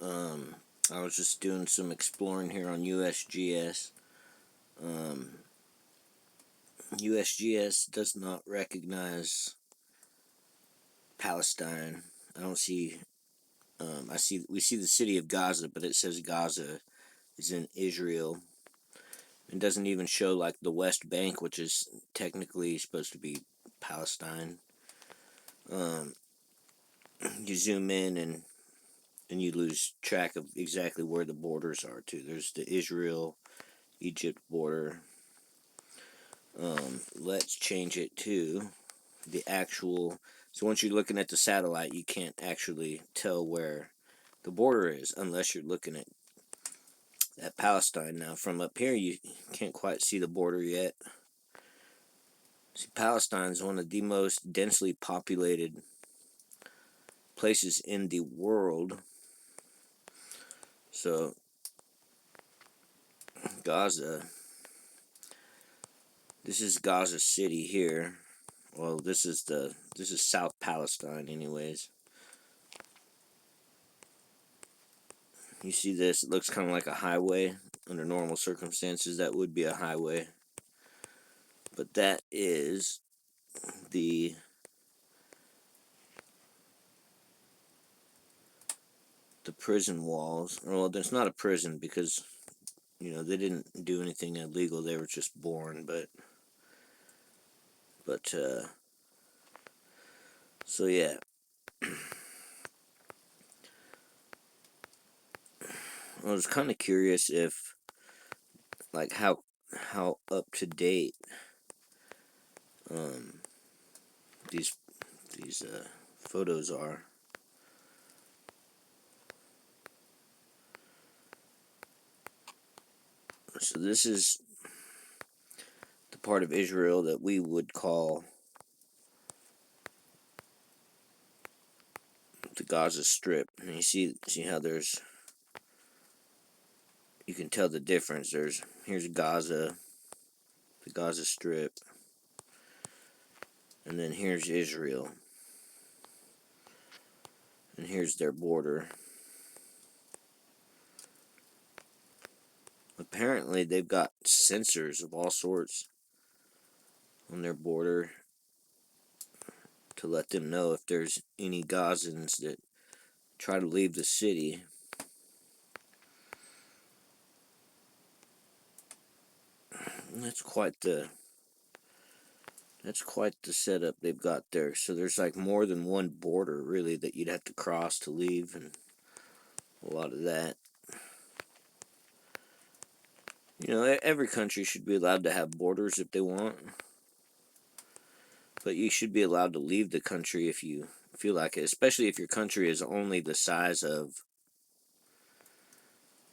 Um, I was just doing some exploring here on USGS. Um, USGS does not recognize Palestine. I don't see. We see the city of Gaza, but it says Gaza is in Israel. It doesn't even show like the West Bank, which is technically supposed to be Palestine. Um, you zoom in and you lose track of exactly where the borders are too. There's the Israel Egypt border. Let's change it to the actual. So once you're looking at the satellite, you can't actually tell where the border is unless you're looking at Palestine. Now from up here, you can't quite see the border yet. See, Palestine is one of the most densely populated places in the world. So Gaza, this is Gaza City here. Well, this is South Palestine, anyways. You see this? It looks kind of like a highway. Under normal circumstances, that would be a highway. But that is the prison walls. Well, it's not a prison because they didn't do anything illegal. They were just born. But so yeah. I was kind of curious if like how up to date um these these photos are. So this is the part of Israel that we would call the Gaza Strip. And you see how you can tell the difference. Here's Gaza, the Gaza Strip, and then here's Israel, and here's their border. Apparently, they've got sensors of all sorts on their border to let them know if there's any Gazans that try to leave the city. That's quite the setup they've got there. So there's like more than one border really that you'd have to cross to leave, and a lot of that. Every country should be allowed to have borders if they want, but you should be allowed to leave the country if you feel like it, especially if your country is only the size of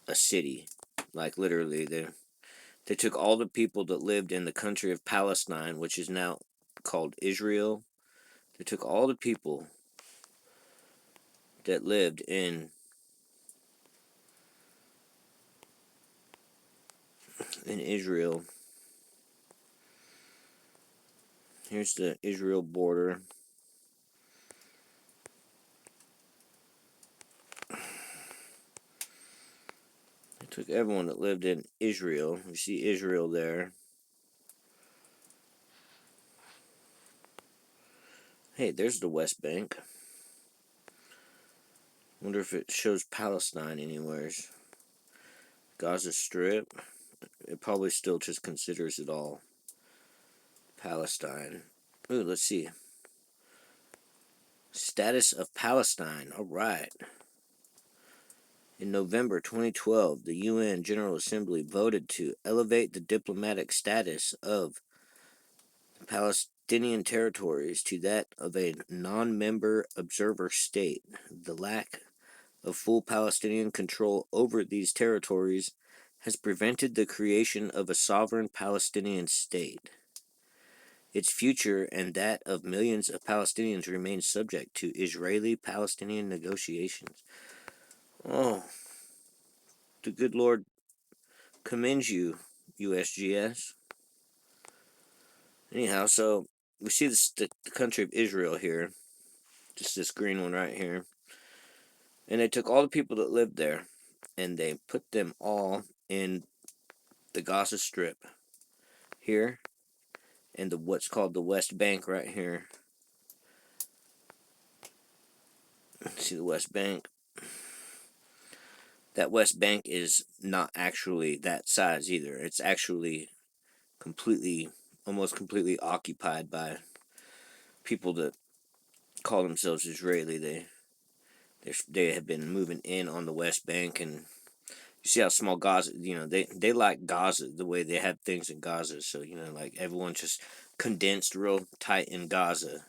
a city. Like literally, they took all the people that lived in the country of Palestine, which is now called Israel. They took all the people that lived in Israel. Here's the Israel border. They took everyone that lived in Israel. You see Israel there. Hey, there's the West Bank. Wonder if it shows Palestine anywheres. Gaza Strip. It probably still just considers it all Palestine. Ooh, let's see. Status of Palestine. All right. In November 2012, the UN General Assembly voted to elevate the diplomatic status of the Palestinian territories to that of a non-member observer state. The lack of full Palestinian control over these territories has prevented the creation of a sovereign Palestinian state. Its future and that of millions of Palestinians remain subject to Israeli-Palestinian negotiations. Oh, the good Lord commends you, USGS. Anyhow, so we see the country of Israel here, just this green one right here. And they took all the people that lived there and they put them all in the Gaza Strip here and the what's called the West Bank right here. See the West Bank? That West Bank is not actually that size either. It's actually completely, almost completely occupied by people that call themselves Israeli. They have been moving in on the West Bank, and you see how small Gaza. They like Gaza the way they have things in Gaza. So like everyone's just condensed real tight in Gaza.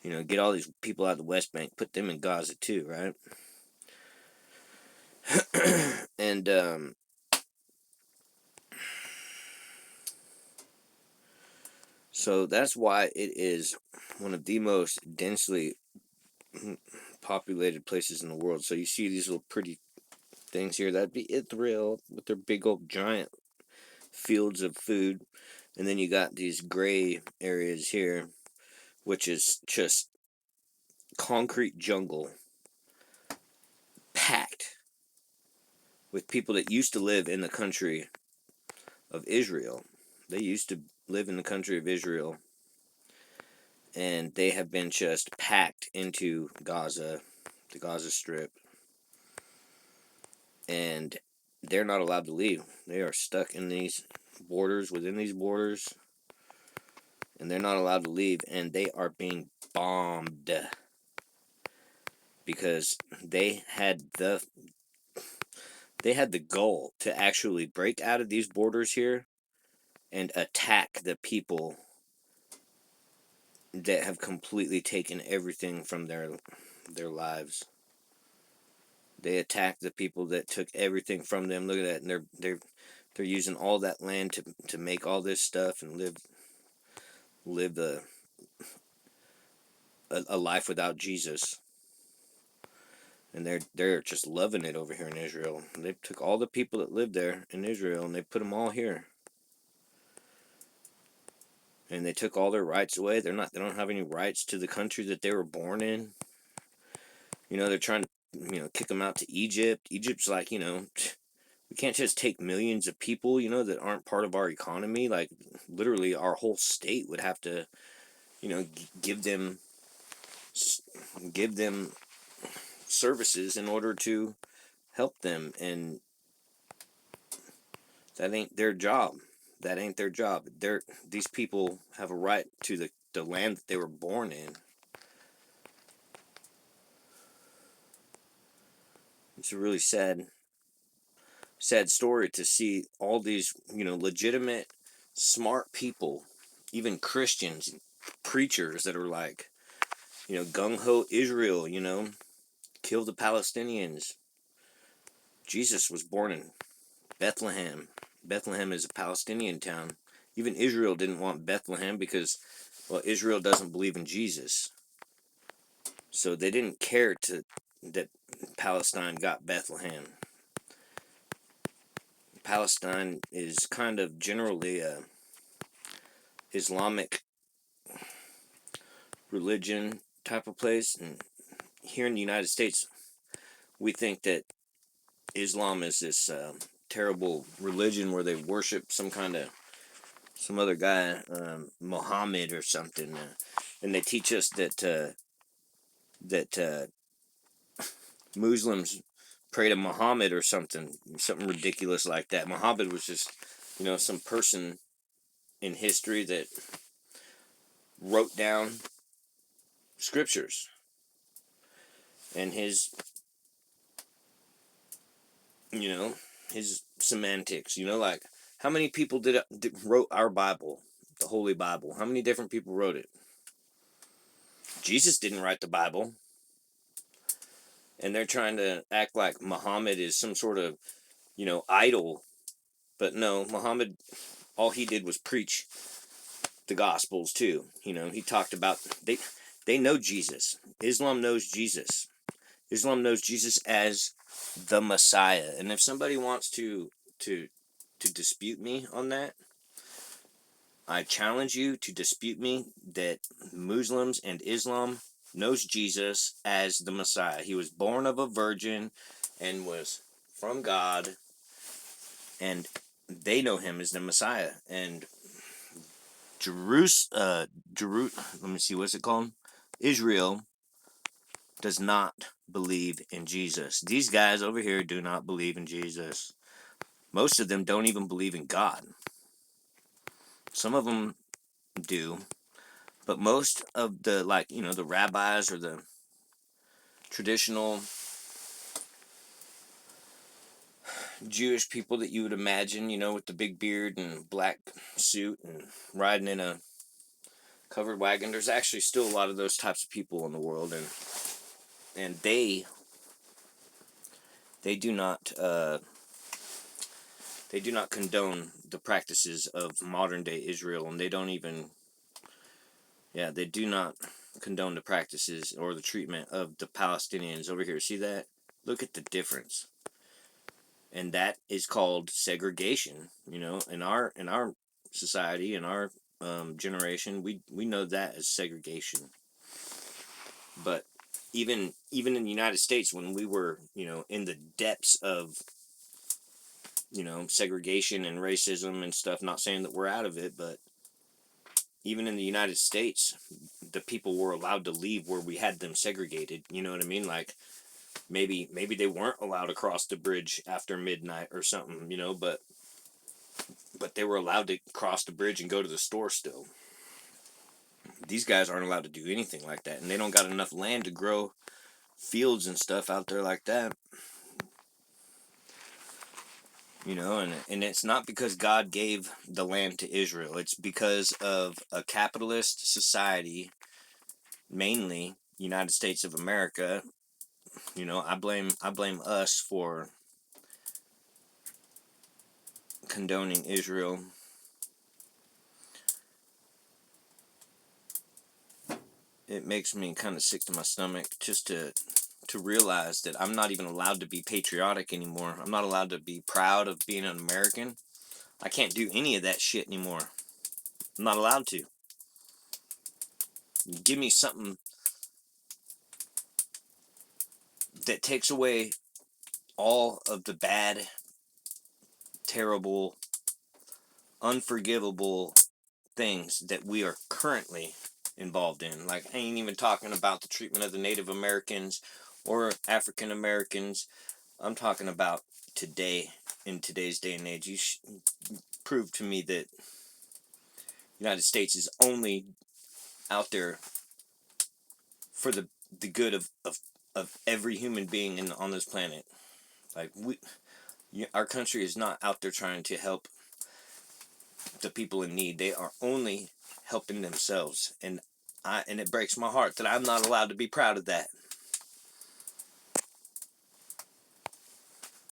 Get all these people out of the West Bank, put them in Gaza too, right? And so that's why it is one of the most densely populated places in the world. So you see these little pretty things here. That'd be Israel with their big old giant fields of food. And then you got these gray areas here, which is just concrete jungle packed with people that used to live in the country of Israel. They used to live in the country of Israel, and they have been just packed into Gaza, the Gaza Strip, and they're not allowed to leave. They are stuck in these borders, within these borders, and they're not allowed to leave, and they are being bombed because they had the goal to actually break out of these borders here and attack the people that have completely taken everything from their lives. They attacked the people that took everything from them. Look at that, and they're using all that land to make all this stuff and live a life without Jesus. And they're just loving it over here in Israel. They took all the people that lived there in Israel and they put them all here. And they took all their rights away. They don't have any rights to the country that they were born in. They're trying to kick them out to Egypt. Egypt's like, we can't just take millions of people, that aren't part of our economy. Like literally our whole state would have to, give them services in order to help them, and that ain't their job. That ain't their job. These people have a right to the land that they were born in. It's a really sad story to see all these, legitimate, smart people, even Christians, preachers that are like, gung ho Israel, kill the Palestinians. Jesus was born in Bethlehem. Bethlehem is a Palestinian town. Even Israel didn't want Bethlehem because, well, Israel doesn't believe in Jesus. So they didn't care that Palestine got Bethlehem. Palestine is kind of generally a Islamic religion type of place, and here in the United States, we think that Islam is this terrible religion where they worship some other guy, Muhammad or something, and they teach us that Muslims pray to Muhammad or something ridiculous like that. Muhammad was just, some person in history that wrote down scriptures, and you know, his semantics. Like how many people wrote our Bible, the Holy Bible? How many different people wrote it? Jesus didn't write the Bible, and they're trying to act like Muhammad is some sort of, idol. But no, Muhammad, all he did was preach the Gospels too. He talked about they know Jesus. Islam knows Jesus. Islam knows Jesus as the Messiah. And if somebody wants to dispute me on that, I challenge you to dispute me that Muslims and Islam knows Jesus as the Messiah. He was born of a virgin and was from God, and they know him as the Messiah. And let me see, what's it called? Israel does not believe in Jesus. These guys over here do not believe in Jesus. Most of them don't even believe in God. Some of them do, but most of the, like, the rabbis or the traditional Jewish people that you would imagine, with the big beard and black suit and riding in a covered wagon. There's actually still a lot of those types of people in the world, and they do not condone the practices of modern day Israel, and they don't even, yeah, they do not condone the practices or the treatment of the Palestinians over here. See that? Look at the difference. And that is called segregation. In our society, in our generation, we know that as segregation. But even in the United States, when we were, in the depths of, segregation and racism and stuff, not saying that we're out of it, but even in the United States, the people were allowed to leave where we had them segregated. You know what I mean? Like, maybe they weren't allowed to cross the bridge after midnight or something, but they were allowed to cross the bridge and go to the store still. These guys aren't allowed to do anything like that, and they don't got enough land to grow fields and stuff out there like that. And it's not because God gave the land to Israel. It's because of a capitalist society, mainly United States of America. I blame us for condoning Israel. It makes me kind of sick to my stomach just to realize that I'm not even allowed to be patriotic anymore. I'm not allowed to be proud of being an American. I can't do any of that shit anymore. I'm not allowed to. Give me something that takes away all of the bad, terrible, unforgivable things that we are currently involved in. Like, I ain't even talking about the treatment of the Native Americans or African Americans. I'm talking about today, in today's day and age. You prove to me that the United States is only out there for the good of every human being on this planet. Like, our country is not out there trying to help the people in need. They are only helping themselves, and it breaks my heart that I'm not allowed to be proud of that.